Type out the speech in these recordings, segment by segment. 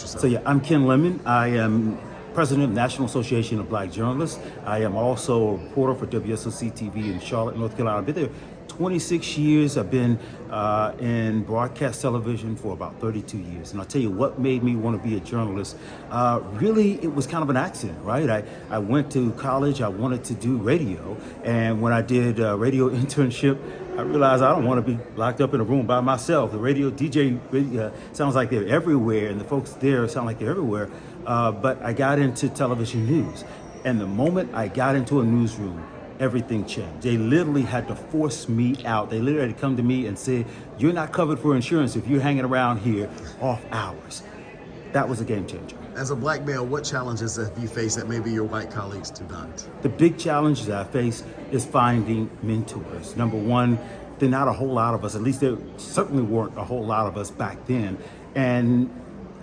yourself? So yeah, I'm Ken Lemon. I am president of National Association of Black Journalists. I am also a reporter for WSOC TV in Charlotte, North Carolina. I've been there 26 years. I've been in broadcast television for about 32 years. And I'll tell you what made me want to be a journalist. Really, it was kind of an accident, right? I went to college. I wanted to do radio. And when I did a radio internship, I realized I don't want to be locked up in a room by myself. The radio DJ sounds like they're everywhere, and the folks there sound like they're everywhere. But I got into television news. And the moment I got into a newsroom, everything changed. They literally had to force me out. They literally had to come to me and say, "You're not covered for insurance if you're hanging around here off hours." That was a game changer. As a black male, what challenges have you faced that maybe your white colleagues do not? The big challenge that I face is finding mentors. Number one, there are not a whole lot of us, at least there certainly weren't a whole lot of us back then. And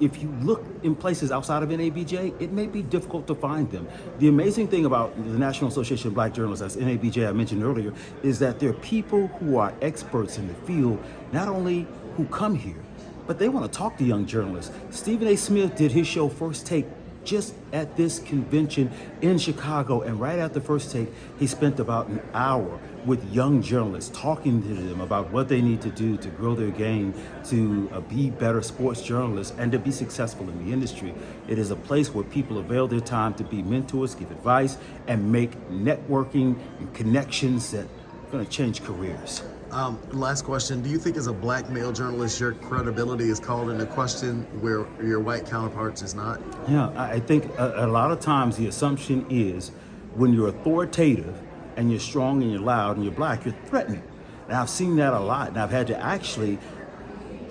if you look in places outside of NABJ, it may be difficult to find them. The amazing thing about the National Association of Black Journalists, as NABJ I mentioned earlier, is that there are people who are experts in the field, not only who come here, but they want to talk to young journalists. Stephen A. Smith did his show First Take just at this convention in Chicago, and right after First Take, he spent about an hour with young journalists talking to them about what they need to do to grow their game, to be better sports journalists, and to be successful in the industry. It is a place where people avail their time to be mentors, give advice, and make networking and connections that are going to change careers. Last question. Do you think as a black male journalist, your credibility is called into question where your white counterparts is not? Yeah, I think a lot of times the assumption is when you're authoritative and you're strong and you're loud and you're black, you're threatening. And I've seen that a lot. And I've had to actually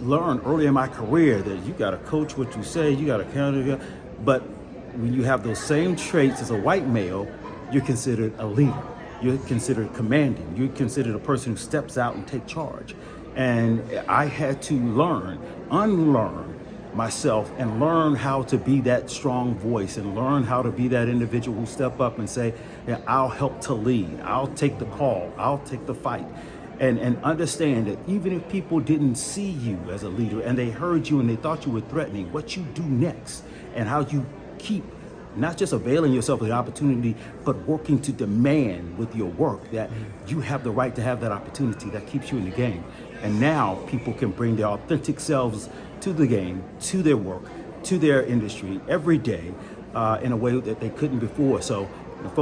learn early in my career that you got to coach what you say, you got to counter. But when you have those same traits as a white male, you're considered a leader. You're considered commanding. You're considered a person who steps out and takes charge. And I had to unlearn myself and learn how to be that strong voice and learn how to be that individual who step up and say, yeah, I'll help to lead. I'll take the call. I'll take the fight. And understand that even if people didn't see you as a leader and they heard you and they thought you were threatening, what you do next and how you keep not just availing yourself of the opportunity, but working to demand with your work that you have the right to have that opportunity that keeps you in the game. And now people can bring their authentic selves to the game, to their work, to their industry every day in a way that they couldn't before. So